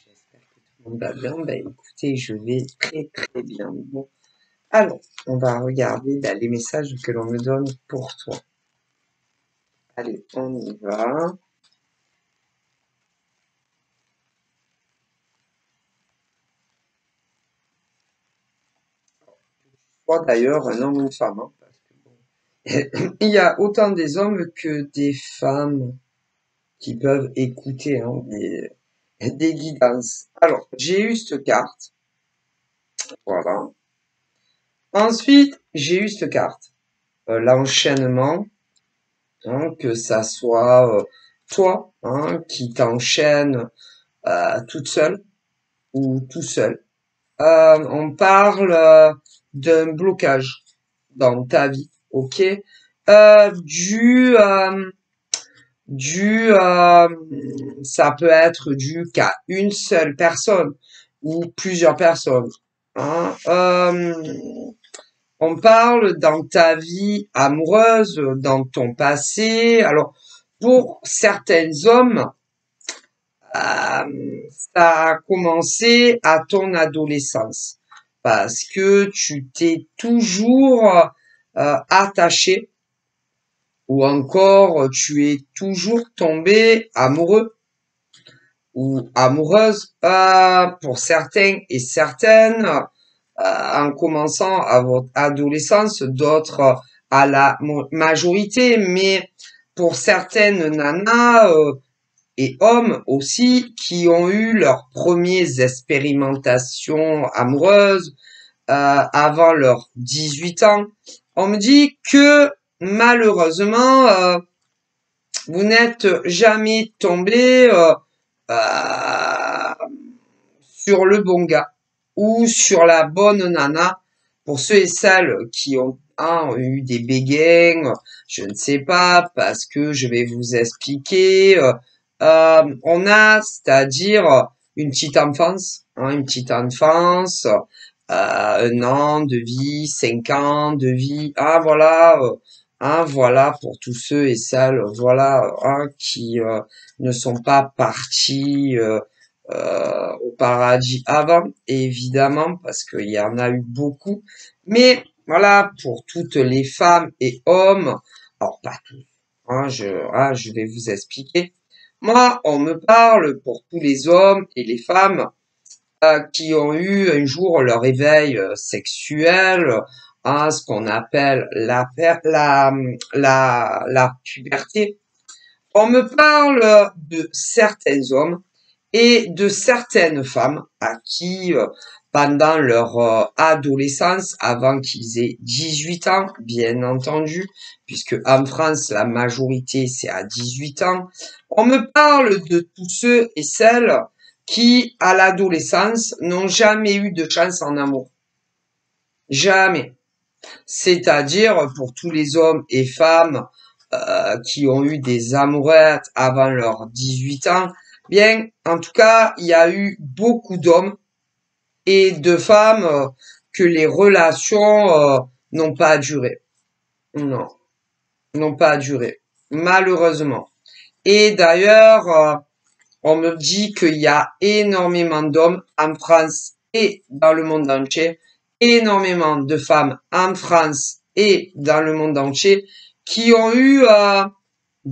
J'espère que tout le monde va bien. Ben, écoutez, je vais très très bien. Bon, alors, on va regarder les messages que l'on me donne pour toi. Allez, on y va. Soit d'ailleurs un homme ou une femme, hein, parce que bon, il y a autant des hommes que des femmes qui peuvent écouter hein, des guidances. Alors, j'ai eu cette carte. Voilà. Ensuite, j'ai eu cette carte. L'enchaînement. Hein, que ça soit toi hein, qui t'enchaîne toute seule ou tout seul. On parle d'un blocage dans ta vie, ok? Dû, ça peut être dû qu'à une seule personne ou plusieurs personnes. Hein. On parle dans ta vie amoureuse, dans ton passé. Alors, pour certains hommes, ça a commencé à ton adolescence parce que tu t'es toujours attaché ou encore tu es toujours tombé amoureux ou amoureuse pour certains et certaines en commençant à votre adolescence, d'autres à la majorité, mais pour certaines nanas et hommes aussi qui ont eu leurs premières expérimentations amoureuses avant leurs 18 ans, on me dit que malheureusement, vous n'êtes jamais tombé sur le bon gars ou sur la bonne nana. Pour ceux et celles qui ont eu des béguins, je ne sais pas, parce que je vais vous expliquer. On a, c'est-à-dire une petite enfance, un an de vie, 5 ans de vie. Voilà pour tous ceux et celles, voilà, qui ne sont pas partis au paradis avant, évidemment, parce qu'il y en a eu beaucoup. Mais voilà, pour toutes les femmes et hommes, alors pas tous, je vais vous expliquer. Moi, on me parle pour tous les hommes et les femmes qui ont eu un jour leur éveil sexuel, ce qu'on appelle la puberté. On me parle de certains hommes et de certaines femmes à qui, pendant leur adolescence, avant qu'ils aient 18 ans, bien entendu, puisque en France, la majorité, c'est à 18 ans, on me parle de tous ceux et celles qui, à l'adolescence, n'ont jamais eu de chance en amour. Jamais. C'est-à-dire pour tous les hommes et femmes qui ont eu des amourettes avant leurs 18 ans, bien, en tout cas, il y a eu beaucoup d'hommes et de femmes que les relations n'ont pas duré. Non, n'ont pas duré, malheureusement. Et d'ailleurs, on me dit qu'il y a énormément d'hommes en France et dans le monde entier, énormément de femmes en France et dans le monde entier qui ont eu un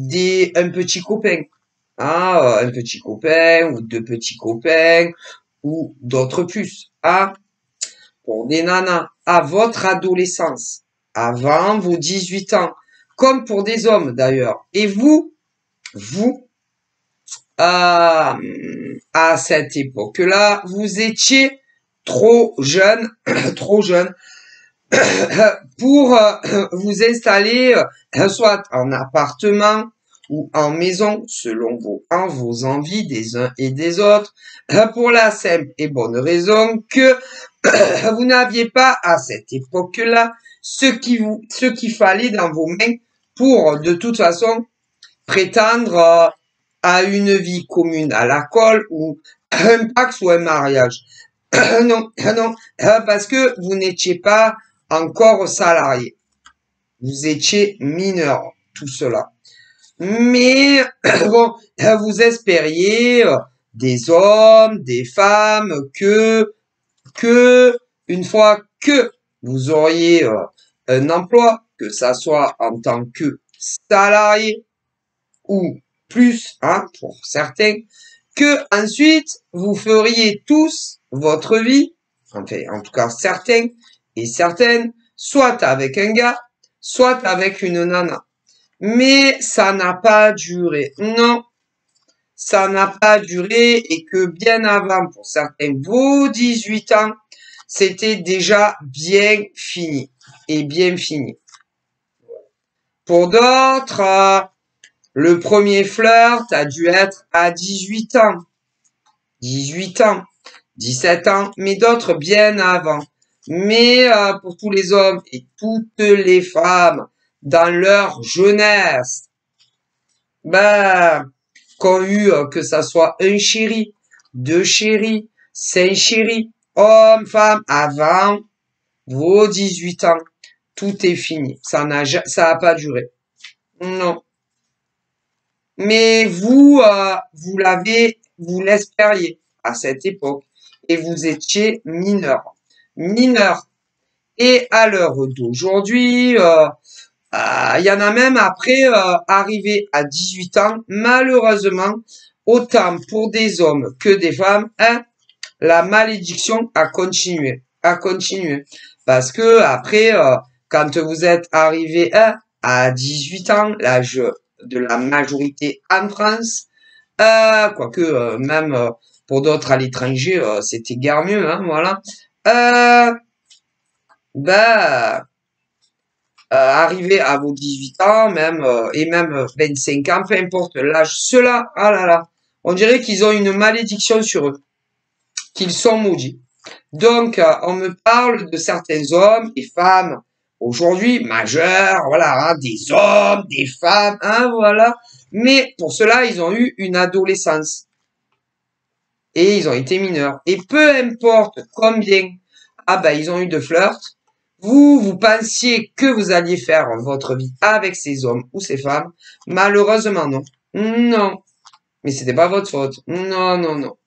petit copain. Un petit copain ou deux petits copains ou d'autres plus. Pour des nanas, à votre adolescence, avant vos 18 ans, comme pour des hommes d'ailleurs. Et vous, à cette époque-là, vous étiez trop jeune, trop jeune pour vous installer soit en appartement ou en maison selon vos envies des uns et des autres, pour la simple et bonne raison que vous n'aviez pas à cette époque-là ce qu'il fallait dans vos mains pour de toute façon prétendre à une vie commune à l'école ou un pax ou un mariage. Non, parce que vous n'étiez pas encore salarié. Vous étiez mineur, tout cela. Mais bon, vous espériez des hommes, des femmes, une fois que vous auriez un emploi, que ça soit en tant que salarié ou plus, hein, pour certains, que ensuite vous feriez tous votre vie, enfin en tout cas certains et certaines, soit avec un gars, soit avec une nana. Mais ça n'a pas duré. Non, ça n'a pas duré et que bien avant, pour certains, vos 18 ans, c'était déjà bien fini et bien fini. Pour d'autres, le premier flirt a dû être à 18 ans, 18 ans, 17 ans, mais d'autres bien avant. Mais pour tous les hommes et toutes les femmes dans leur jeunesse, ben, qu'ont eu que ça soit un chéri, deux chéris, 5 chéris, hommes, femmes, avant vos 18 ans, tout est fini. Ça a pas duré. Non. Mais vous l'espériez à cette époque et vous étiez mineur. Mineur. Et à l'heure d'aujourd'hui, il y en a même après arrivé à 18 ans, malheureusement, autant pour des hommes que des femmes, hein, la malédiction a continué, Parce que après, quand vous êtes arrivé à 18 ans, l'âge de la majorité en France, quoique même pour d'autres à l'étranger, c'était guère mieux, hein, voilà. Ben, arrivé à vos 18 ans, même et même 25 ans, peu importe l'âge, ceux-là, ah là là, on dirait qu'ils ont une malédiction sur eux, qu'ils sont maudits. Donc, on me parle de certains hommes et femmes aujourd'hui majeurs, voilà, hein, des hommes, des femmes, hein, voilà. Mais pour cela, ils ont eu une adolescence et ils ont été mineurs. Et peu importe combien, ils ont eu de flirts. Vous pensiez que vous alliez faire votre vie avec ces hommes ou ces femmes. Malheureusement, non. Non. Mais c'était pas votre faute. Non, non, non.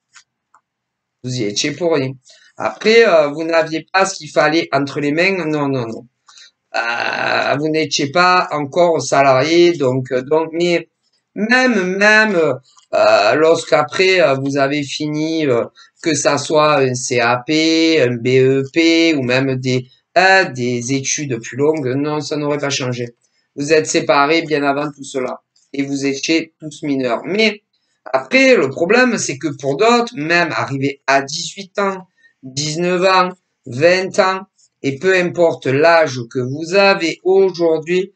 Vous y étiez pour rien. Après, vous n'aviez pas ce qu'il fallait entre les mains. Non, non, non. Vous n'étiez pas encore salarié, donc, mais même, lorsqu'après vous avez fini, que ça soit un CAP, un BEP ou même des études plus longues, non, ça n'aurait pas changé. Vous êtes séparés bien avant tout cela et vous étiez tous mineurs. Mais après, le problème, c'est que pour d'autres, même arrivés à 18 ans, 19 ans, 20 ans, et peu importe l'âge que vous avez aujourd'hui,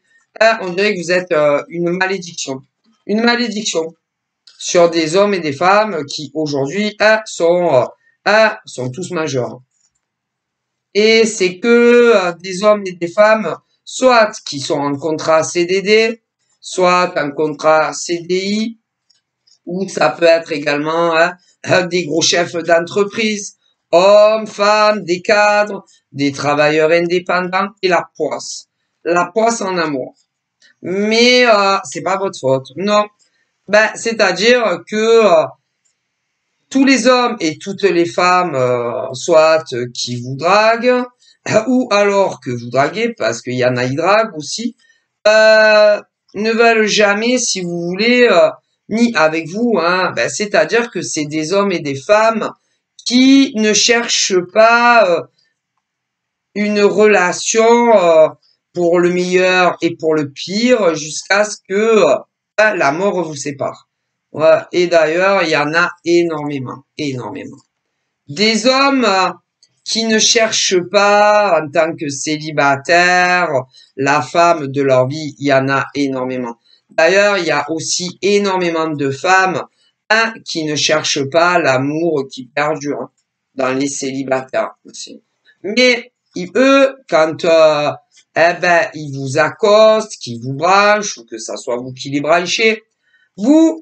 on dirait que vous êtes une malédiction. Une malédiction sur des hommes et des femmes qui aujourd'hui sont tous majeurs. Et c'est que des hommes et des femmes, soit qui sont en contrat CDD, soit en contrat CDI, ou ça peut être également des gros chefs d'entreprise, hommes, femmes, des cadres, des travailleurs indépendants et la poisse. La poisse en amour. Mais c'est pas votre faute. Non. C'est-à-dire que tous les hommes et toutes les femmes, soit qui vous draguent, ou alors que vous draguez, parce qu'il y en a qui draguent aussi, ne veulent jamais, si vous voulez, ni avec vous, hein. C'est-à-dire que c'est des hommes et des femmes qui ne cherchent pas une relation pour le meilleur et pour le pire jusqu'à ce que la mort vous sépare. Voilà. Et d'ailleurs, il y en a énormément, énormément. Des hommes qui ne cherchent pas en tant que célibataires la femme de leur vie, il y en a énormément. D'ailleurs, il y a aussi énormément de femmes qui ne cherchent pas l'amour qui perdure dans les célibataires aussi. Mais eux, quand ils vous accostent, qu'ils vous branchent, ou que ça soit vous qui les branchez, vous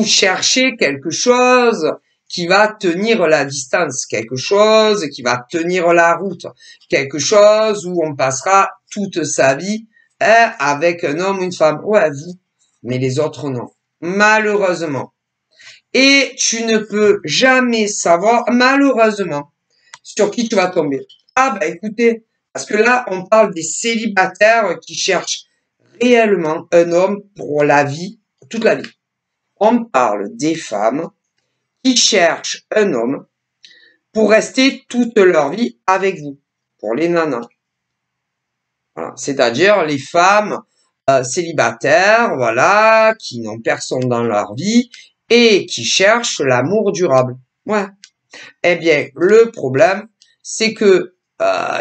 cherchez quelque chose qui va tenir la distance, quelque chose qui va tenir la route, quelque chose où on passera toute sa vie avec un homme ou une femme. Ouais, vous, mais les autres non. Malheureusement. Et tu ne peux jamais savoir, malheureusement, sur qui tu vas tomber. Ah bah écoutez, parce que là, on parle des célibataires qui cherchent réellement un homme pour la vie, toute la vie. On parle des femmes qui cherchent un homme pour rester toute leur vie avec vous, pour les nanas. Voilà. C'est-à-dire les femmes célibataires, voilà, qui n'ont personne dans leur vie et qui cherchent l'amour durable. Ouais. Eh bien, le problème, c'est que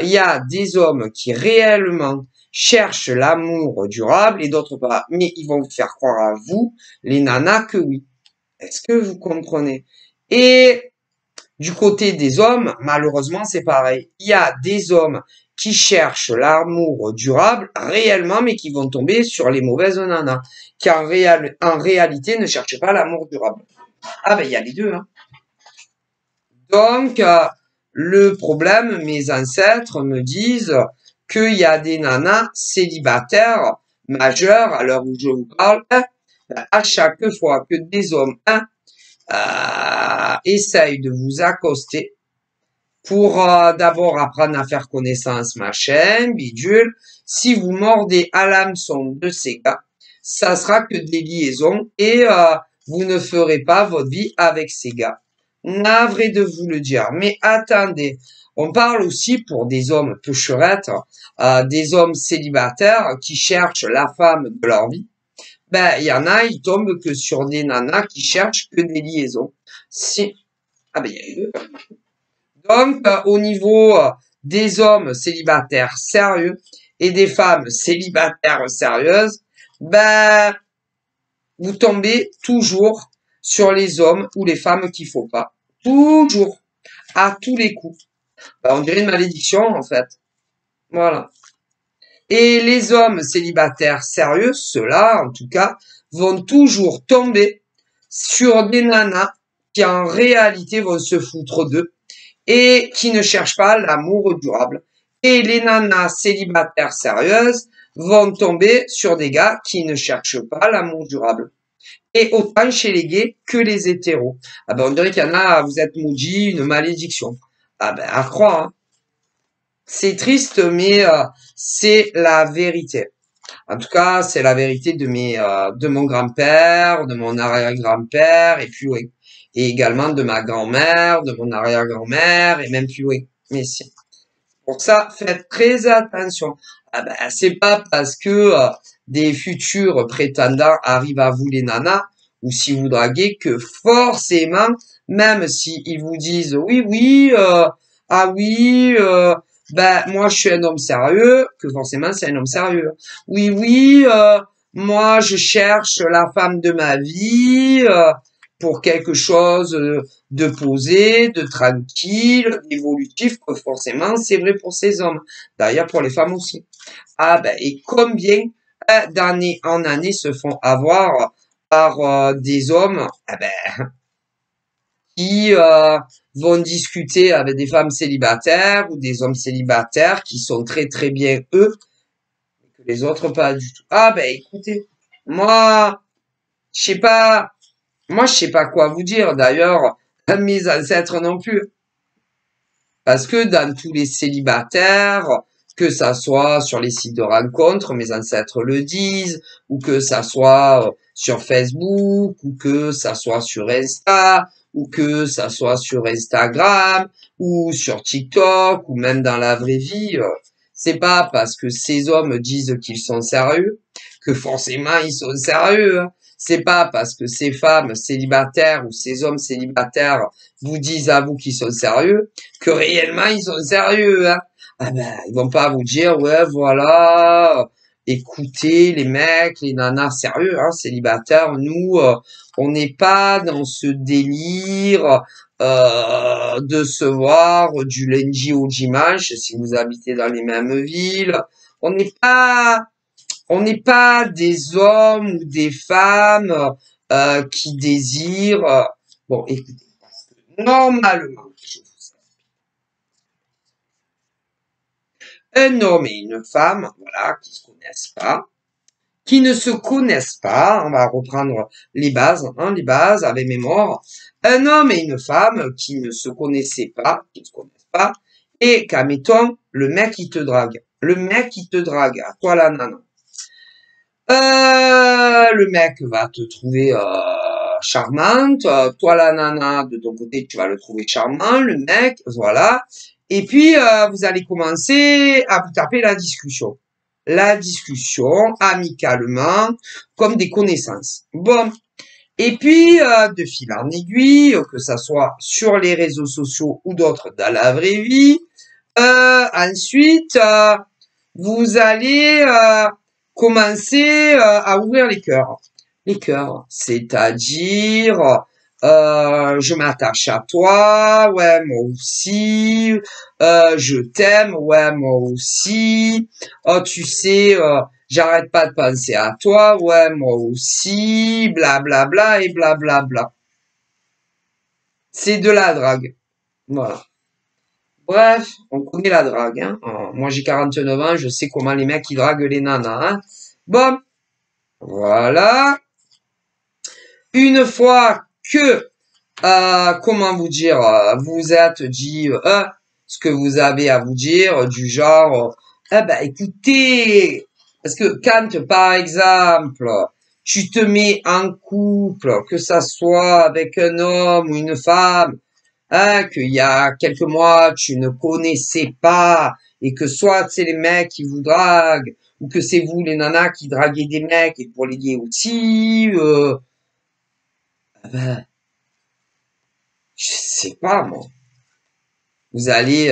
il y a des hommes qui réellement cherchent l'amour durable et d'autres pas. Mais ils vont vous faire croire à vous, les nanas, que oui. Est-ce que vous comprenez? Et du côté des hommes, malheureusement, c'est pareil. Il y a des hommes qui cherchent l'amour durable réellement, mais qui vont tomber sur les mauvaises nanas, qui en réalité ne cherchent pas l'amour durable. Ah ben, il y a les deux, hein. Donc, le problème, mes ancêtres me disent qu'il y a des nanas célibataires majeures, à l'heure où je vous parle, à chaque fois que des hommes essayent de vous accoster pour d'abord apprendre à faire connaissance, machin, bidule, si vous mordez à l'hameçon de ces gars, ça sera que des liaisons et vous ne ferez pas votre vie avec ces gars. Navré de vous le dire. Mais attendez, on parle aussi pour des hommes peucherettes, des hommes célibataires qui cherchent la femme de leur vie. Ben, il y en a, ils tombent que sur des nanas qui cherchent que des liaisons. Si. Ah ben, il y a les deux. Donc, au niveau des hommes célibataires sérieux et des femmes célibataires sérieuses, ben, vous tombez toujours sur les hommes ou les femmes qu'il faut pas. Toujours. À tous les coups. Ben, on dirait une malédiction, en fait. Voilà. Et les hommes célibataires sérieux, ceux-là, en tout cas, vont toujours tomber sur des nanas qui, en réalité, vont se foutre d'eux et qui ne cherchent pas l'amour durable. Et les nanas célibataires sérieuses vont tomber sur des gars qui ne cherchent pas l'amour durable. Et autant chez les gays que les hétéros. Ah ben on dirait qu'il y en a, vous êtes maudits, une malédiction. Ah ben à croire, hein. C'est triste, mais c'est la vérité. En tout cas, c'est la vérité de mon grand-père, de mon arrière-grand-père, et puis oui, et également de ma grand-mère, de mon arrière-grand-mère, et même plus loin. Mais si. Pour ça, faites très attention. Ah ben, c'est pas parce que des futurs prétendants arrivent à vous les nanas, ou si vous draguez, que forcément, même si ils vous disent oui, oui, ah oui, ben moi je suis un homme sérieux, que forcément c'est un homme sérieux. Oui, oui, moi je cherche la femme de ma vie pour quelque chose de posé, de tranquille, d'évolutif, que forcément c'est vrai pour ces hommes. D'ailleurs pour les femmes aussi. Ah ben et combien d'années en année se font avoir par des hommes qui vont discuter avec des femmes célibataires ou des hommes célibataires qui sont très très bien eux, que les autres pas du tout. Ah ben écoutez, moi je sais pas, moi je sais pas quoi vous dire. D'ailleurs, mes ancêtres non plus. Parce que dans tous les célibataires, que ça soit sur les sites de rencontres, mes ancêtres le disent, ou que ça soit sur Facebook, ou que ça soit sur Insta, ou que ça soit sur Instagram, ou sur TikTok, ou même dans la vraie vie, c'est pas parce que ces hommes disent qu'ils sont sérieux que forcément ils sont sérieux, hein. C'est pas parce que ces femmes célibataires ou ces hommes célibataires vous disent à vous qu'ils sont sérieux que réellement ils sont sérieux, hein. Ah ben, ils vont pas vous dire, ouais, voilà, écoutez, les mecs, les nanas sérieux, hein, célibataires, nous, on n'est pas dans ce délire de se voir du lundi au dimanche, si vous habitez dans les mêmes villes. On n'est pas, on n'est pas des hommes ou des femmes qui désirent. Bon, écoutez, parce que normalement, un homme et une femme, voilà, qui se connaissent pas, qui ne se connaissent pas, on va reprendre les bases avec mémoire, un homme et une femme qui ne se connaissaient pas, qui ne se connaissent pas, et qu'admettons, le mec il te drague. Le mec il te drague, à toi la nana. Le mec va te trouver charmante, toi la nana de ton côté tu vas le trouver charmant, le mec, voilà. Et puis vous allez commencer à vous taper la discussion amicalement, comme des connaissances. Bon, et puis de fil en aiguille, que ça soit sur les réseaux sociaux ou d'autres dans la vraie vie, ensuite vous allez commencer à ouvrir les cœurs. Les cœurs, c'est-à-dire, je m'attache à toi, ouais, moi aussi, je t'aime, ouais, moi aussi, oh, tu sais, j'arrête pas de penser à toi, ouais, moi aussi, blablabla bla, bla, et blablabla. Bla, bla. C'est de la drague. Voilà. Bref, on connaît la drague, hein. Moi, j'ai 49 ans, je sais comment les mecs, ils draguent les nanas, hein. Bon, voilà. Une fois que, comment vous dire, vous êtes dit ce que vous avez à vous dire, du genre, écoutez, parce que quand, par exemple, tu te mets en couple, que ça soit avec un homme ou une femme, hein, qu'il y a quelques mois, tu ne connaissais pas, et que soit c'est les mecs qui vous draguent, ou que c'est vous les nanas qui draguez des mecs, et pour les gays aussi, ben, je sais pas moi. Vous allez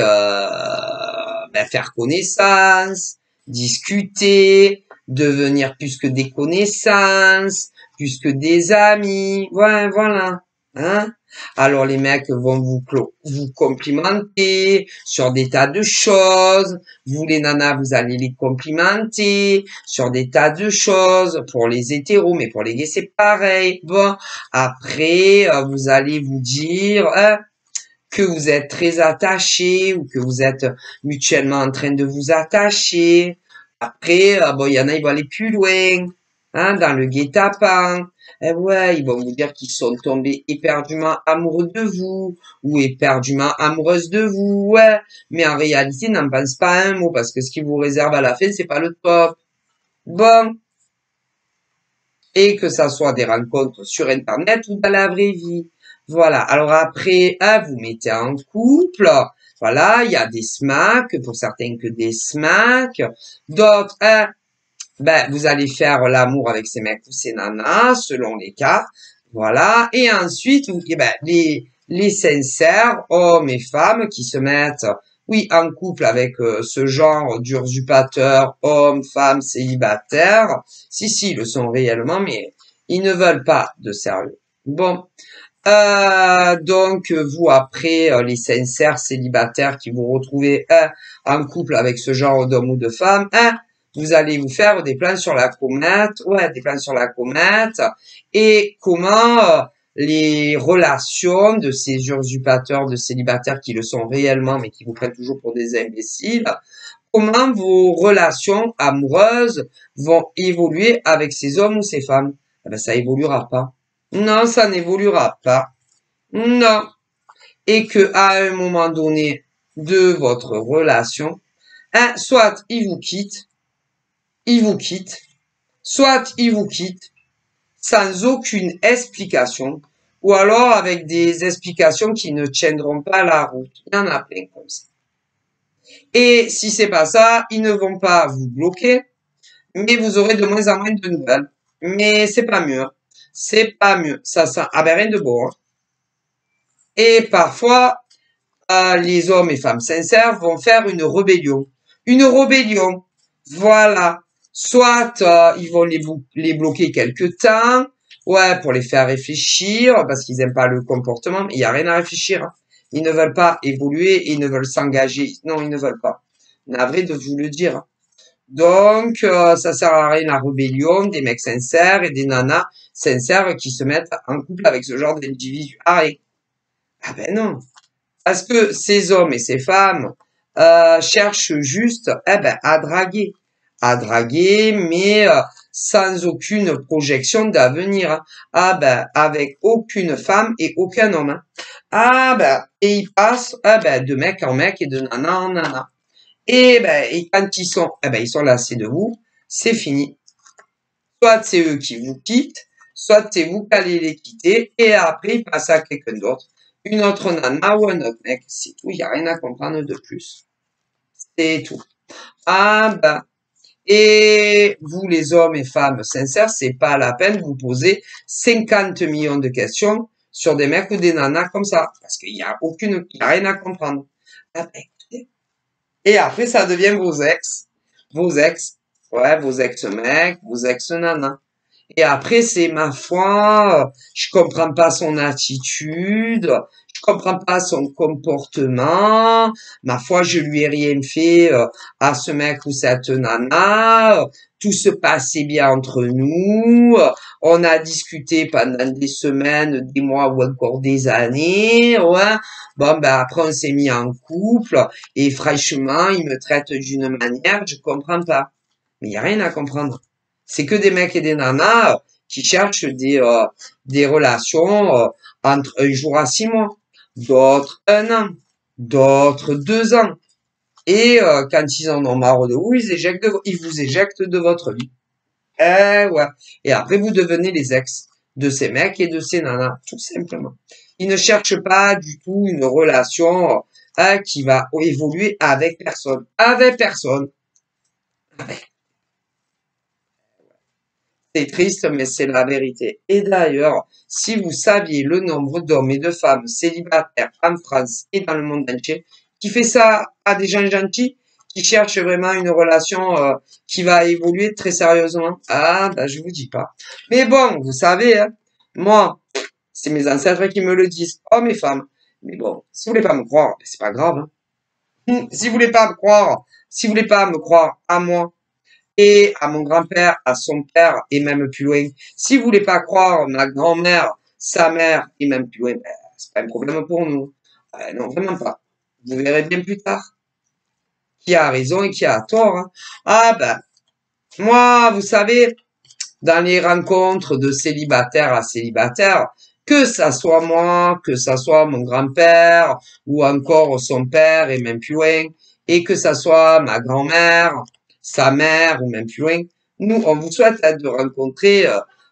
faire connaissance, discuter, devenir plus que des connaissances, plus que des amis. Ouais, voilà. Hein? Alors les mecs vont vous complimenter sur des tas de choses. Vous les nanas, vous allez les complimenter sur des tas de choses. Pour les hétéros, mais pour les gays, c'est pareil. Bon, après, vous allez vous dire, hein, que vous êtes très attachés ou que vous êtes mutuellement en train de vous attacher. Après, bon, il y en a, ils vont aller plus loin, hein, dans le guet-apens. Eh ouais, ils vont vous dire qu'ils sont tombés éperdument amoureux de vous ou éperdument amoureuses de vous, ouais. Mais en réalité, n'en pense pas un mot parce que ce qui vous réserve à la fin, c'est pas le top. Bon. Et que ça soit des rencontres sur Internet ou dans la vraie vie. Voilà. Alors après, vous mettez en couple. Voilà, il y a des smacks, pour certains que des smacks. D'autres, vous allez faire l'amour avec ces mecs ou ces nanas, selon les cas. Voilà. Et ensuite, les sincères, hommes et femmes, qui se mettent, oui, en couple avec ce genre d'usurpateur, hommes, femmes, célibataires. Si, ils le sont réellement, mais ils ne veulent pas de sérieux. Bon. Donc, vous, après, les sincères célibataires qui vous retrouvez en couple avec ce genre d'homme ou de femme, vous allez vous faire des plans sur la comète, des plans sur la comète, et comment les relations de ces usurpateurs de célibataires qui le sont réellement, mais qui vous prennent toujours pour des imbéciles, comment vos relations amoureuses vont évoluer avec ces hommes ou ces femmes? Eh ben, ça évoluera pas. Non, ça n'évoluera pas. Non. Et que à un moment donné de votre relation, soit il vous quitte, soit il vous quitte sans aucune explication, ou alors avec des explications qui ne tiendront pas la route. Il y en a plein comme ça. Et si c'est pas ça, ils ne vont pas vous bloquer, mais vous aurez de moins en moins de nouvelles. Mais c'est pas mieux. C'est pas mieux. Ça sent, rien de beau, hein. Et parfois, les hommes et femmes sincères vont faire une rébellion. Une rébellion. Voilà. Soit ils vont les bloquer quelque temps, pour les faire réfléchir, parce qu'ils n'aiment pas le comportement, mais il n'y a rien à réfléchir. Hein. Ils ne veulent pas évoluer, ils ne veulent s'engager. Non, ils ne veulent pas. Navré de vous le dire. Hein. Donc, ça sert à rien la rébellion des mecs sincères et des nanas sincères qui se mettent en couple avec ce genre d'individus. Ah ben non. Parce que ces hommes et ces femmes cherchent juste à draguer. À draguer, mais sans aucune projection d'avenir. Hein. Ah ben, avec aucune femme et aucun homme. Hein. Ah ben, et ils passent de mec en mec et de nana en nana. Et quand ils sont lassés de vous, c'est fini. Soit c'est eux qui vous quittent, soit c'est vous qui allez les quitter, et après ils passent à quelqu'un d'autre, une autre nana ou un autre mec, c'est tout, il n'y a rien à comprendre de plus. C'est tout. Ah ben, et vous les hommes et femmes sincères, c'est pas la peine de vous poser 50 millions de questions sur des mecs ou des nanas comme ça, parce qu'il y a rien à comprendre. Ah ben, et après, ça devient vos ex, ouais, vos ex-mecs, vos ex-nanas. Et après, c'est ma foi, je comprends pas son attitude, je comprends pas son comportement. Ma foi, je lui ai rien fait à ce mec ou cette nana. Tout se passait bien entre nous. On a discuté pendant des semaines, des mois ou encore des années. Ouais. Bon, ben après, on s'est mis en couple. Et franchement, il me traite d'une manière, je comprends pas. Mais il y a rien à comprendre. C'est que des mecs et des nanas qui cherchent des relations entre un jour à 6 mois, d'autres 1 an, d'autres 2 ans. Et quand ils en ont marre de vous, ils vous éjectent de votre vie. Ouais. Et après, vous devenez les ex de ces mecs et de ces nanas, tout simplement. Ils ne cherchent pas du tout une relation qui va évoluer avec personne. Avec personne. C'est triste, mais c'est la vérité. Et d'ailleurs, si vous saviez le nombre d'hommes et de femmes célibataires en France et dans le monde entier, qui fait ça à des gens gentils, qui cherchent vraiment une relation qui va évoluer très sérieusement, ah, ben, je vous dis pas. Mais bon, vous savez, hein, moi, c'est mes ancêtres qui me le disent, hommes et femmes. Mais bon, si vous voulez pas me croire, c'est pas grave. Hein. Si vous voulez pas me croire, si vous voulez pas me croire à moi, et à mon grand-père, à son père, et même plus loin. Si vous voulez pas croire ma grand-mère, sa mère, et même plus loin, ben, c'est pas un problème pour nous. Non, vraiment pas. Vous verrez bien plus tard qui a raison et qui a tort. Hein. Ah ben, moi, vous savez, dans les rencontres de célibataire à célibataire, que ça soit moi, que ça soit mon grand-père, ou encore son père, et même plus loin, et que ça soit ma grand-mère, sa mère, ou même plus loin, nous, on vous souhaite de rencontrer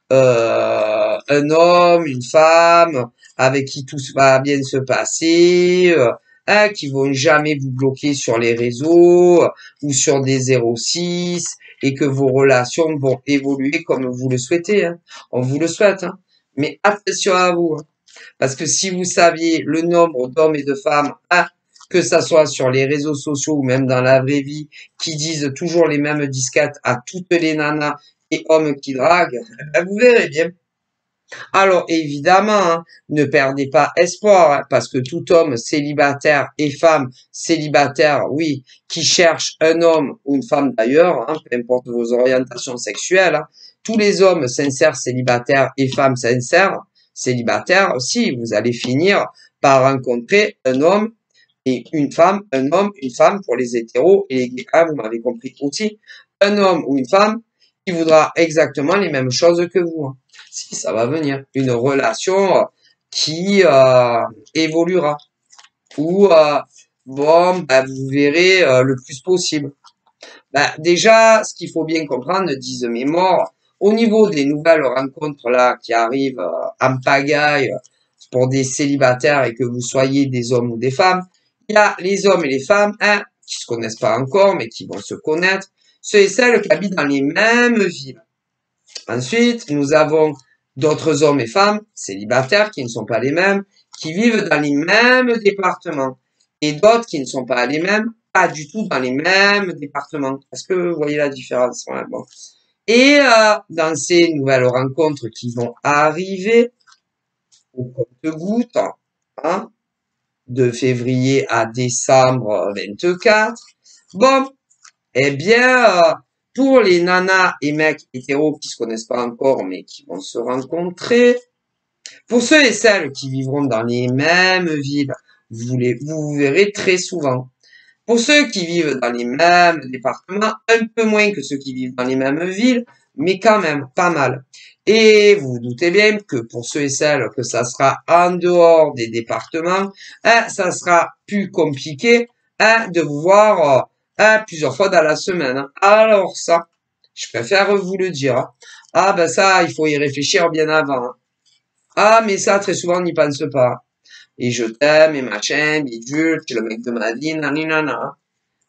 un homme, une femme, avec qui tout va bien se passer, qui vont jamais vous bloquer sur les réseaux, ou sur des 06, et que vos relations vont évoluer comme vous le souhaitez. Hein. On vous le souhaite. Hein. Mais attention à vous. Hein. Parce que si vous saviez le nombre d'hommes et de femmes, que ça soit sur les réseaux sociaux ou même dans la vraie vie, qui disent toujours les mêmes disquettes à toutes les nanas et hommes qui draguent, vous verrez bien. Alors évidemment, hein, ne perdez pas espoir, hein, parce que tout homme célibataire et femme célibataire, oui, qui cherche un homme ou une femme d'ailleurs, hein, peu importe vos orientations sexuelles, hein, tous les hommes sincères célibataires et femmes sincères célibataires aussi, vous allez finir par rencontrer un homme et une femme, un homme, une femme pour les hétéros et les gays, ah, vous m'avez compris aussi, un homme ou une femme qui voudra exactement les mêmes choses que vous. Hein. Si ça va venir, une relation qui évoluera. Ou bon, bah, vous verrez le plus possible. Bah, déjà, ce qu'il faut bien comprendre, disent mes morts, au niveau des nouvelles rencontres là qui arrivent en pagaille pour des célibataires et que vous soyez des hommes ou des femmes, il y a les hommes et les femmes, hein, qui se connaissent pas encore, mais qui vont se connaître, ceux et celles qui habitent dans les mêmes villes. Ensuite, nous avons d'autres hommes et femmes célibataires qui ne sont pas les mêmes, qui vivent dans les mêmes départements. Et d'autres qui ne sont pas les mêmes, pas du tout dans les mêmes départements. Est-ce que vous voyez la différence? Ouais, bon. Et dans ces nouvelles rencontres qui vont arriver au compte-gouttes, hein, de février à décembre 24, bon, eh bien, pour les nanas et mecs hétéros qui se connaissent pas encore mais qui vont se rencontrer, pour ceux et celles qui vivront dans les mêmes villes, vous verrez très souvent. Pour ceux qui vivent dans les mêmes départements, un peu moins que ceux qui vivent dans les mêmes villes, mais quand même, pas mal. Et vous vous doutez bien que pour ceux et celles que ça sera en dehors des départements, ça sera plus compliqué de vous voir plusieurs fois dans la semaine, hein. Alors ça, je préfère vous le dire, hein. Ah ben ça, il faut y réfléchir bien avant, hein. Ah mais ça, très souvent, on n'y pense pas. Et je t'aime, et machin, bidule, tu es le mec de ma vie, nanana.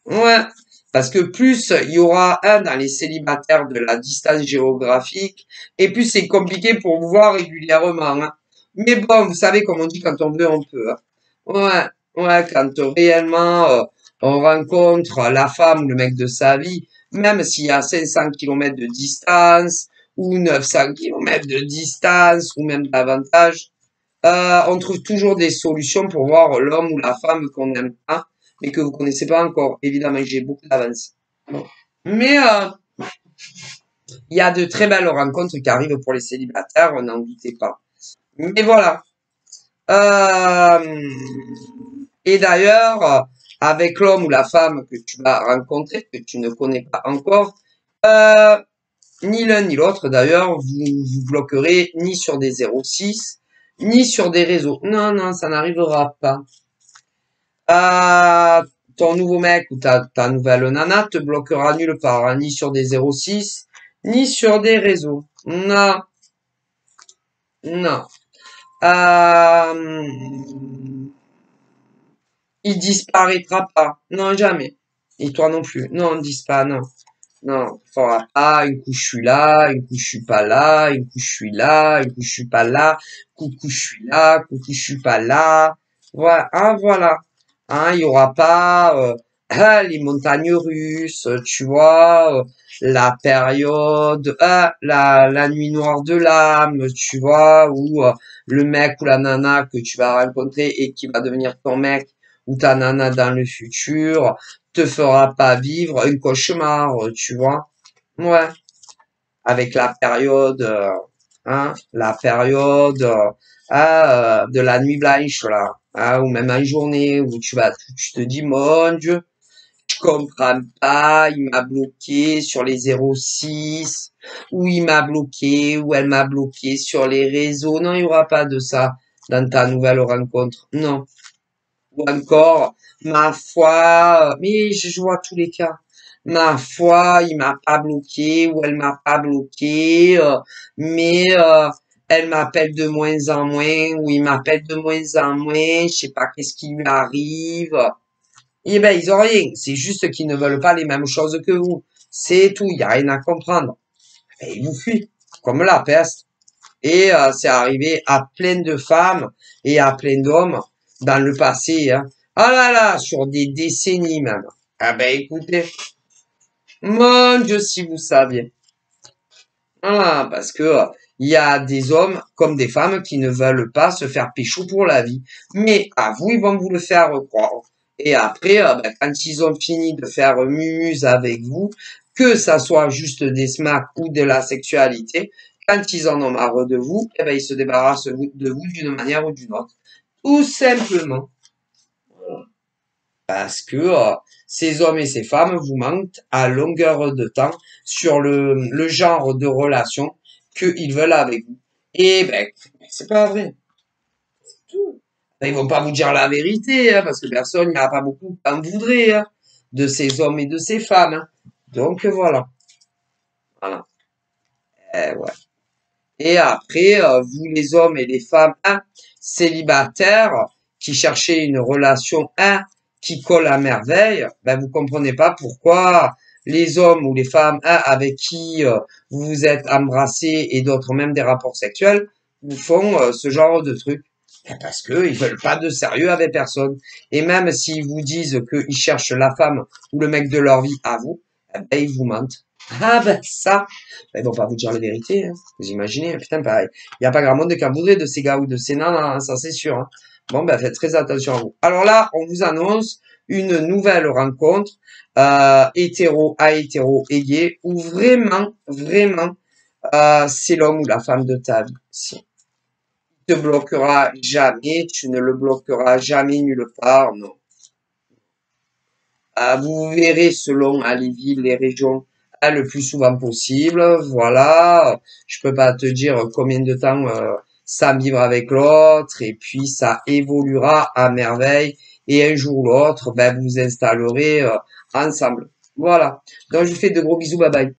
Ouais, parce que plus il y aura un dans les célibataires de la distance géographique, et plus c'est compliqué pour vous voir régulièrement, hein. Mais bon, vous savez, comme on dit, quand on veut, on peut, hein. Ouais, quand réellement on rencontre la femme ou le mec de sa vie, même s'il y a 500 kilomètres de distance, ou 900 kilomètres de distance, ou même davantage, on trouve toujours des solutions pour voir l'homme ou la femme qu'on aime pas, mais que vous connaissez pas encore. Évidemment, j'ai beaucoup d'avance. Bon. Mais il y a de très belles rencontres qui arrivent pour les célibataires, n'en doutez pas. Mais voilà. Euh, et d'ailleurs, avec l'homme ou la femme que tu vas rencontrer, que tu ne connais pas encore, euh, ni l'un ni l'autre, d'ailleurs, vous bloquerez ni sur des 06, ni sur des réseaux. Non, non, ça n'arrivera pas. Ah, ton nouveau mec ou ta nouvelle nana te bloquera nulle part, hein, ni sur des 06, ni sur des réseaux. Non, non. Euh, il disparaîtra pas. Non, jamais. Et toi non plus. Non, on dis pas, non. Non, faudra pas, une coup je suis là, une coup je suis pas là, une coup je suis là, une coup je suis pas là, coucou je suis là, coucou je suis pas là. Voilà, hein, voilà. Hein, il y aura pas les montagnes russes, tu vois, la période, la nuit noire de l'âme, tu vois, ou le mec ou la nana que tu vas rencontrer et qui va devenir ton mec ou ta nana dans le futur te fera pas vivre un cauchemar, tu vois. Ouais, avec la période, la période de la nuit blanche là, hein, ou même en journée où tu te dis mon Dieu, je comprends pas, il m'a bloqué sur les 06, ou il m'a bloqué, ou elle m'a bloqué sur les réseaux. Non, il y aura pas de ça dans ta nouvelle rencontre. Non. Ou encore, ma foi, mais je vois tous les cas. Ma foi, il m'a pas bloqué ou elle m'a pas bloqué, mais elle m'appelle de moins en moins ou il m'appelle de moins en moins. Je sais pas qu'est-ce qui lui arrive. Eh ben, ils ont rien. C'est juste qu'ils ne veulent pas les mêmes choses que vous. C'est tout. Il y a rien à comprendre. Et ils vous fuient comme la peste. Et c'est arrivé à plein de femmes et à plein d'hommes dans le passé, hein. Ah là là, sur des décennies même. Ah ben écoutez, mon Dieu, si vous saviez. Ah, parce que il y a des hommes comme des femmes qui ne veulent pas se faire pécho pour la vie. Mais à vous, ils vont vous le faire croire. Et après, ben, quand ils ont fini de faire mumuse avec vous, que ça soit juste des smacks ou de la sexualité, quand ils en ont marre de vous, eh ben, ils se débarrassent de vous d'une manière ou d'une autre. Tout simplement parce que ces hommes et ces femmes vous mentent à longueur de temps sur le genre de relation qu'ils veulent avec vous. Et ben, c'est pas vrai. Ben, ils vont pas vous dire la vérité, hein, parce que personne, il n'y en a pas beaucoup qui en voudrait, hein, de ces hommes et de ces femmes, hein. Donc voilà. Voilà. Ouais. Et après, vous les hommes et les femmes, célibataires, qui cherchez une relation, qui colle à merveille, ben vous comprenez pas pourquoi les hommes ou les femmes, avec qui vous vous êtes embrassés et d'autres même des rapports sexuels, vous font ce genre de truc. Ben, parce que ils veulent pas de sérieux avec personne. Et même s'ils vous disent qu'ils cherchent la femme ou le mec de leur vie à vous, eh ben, ils vous mentent. Ah ben ça, ben, ils vont pas vous dire la vérité, hein. Vous imaginez, putain, pareil. Il n'y a pas grand monde qui en voudrait de ces gars ou de ces nanas, hein, ça c'est sûr, hein. Bon, ben faites très attention à vous. Alors là, on vous annonce une nouvelle rencontre hétéro à hétéro et gay où vraiment, vraiment, c'est l'homme ou la femme de ta vie. Si. Tu te bloquera jamais, tu ne le bloqueras jamais nulle part, non. Vous verrez selon les villes, les régions, le plus souvent possible. Voilà. Je peux pas te dire combien de temps ça vivre avec l'autre, et puis ça évoluera à merveille. Et un jour ou l'autre, ben, vous vous installerez ensemble. Voilà. Donc, je vous fais de gros bisous. Bye bye.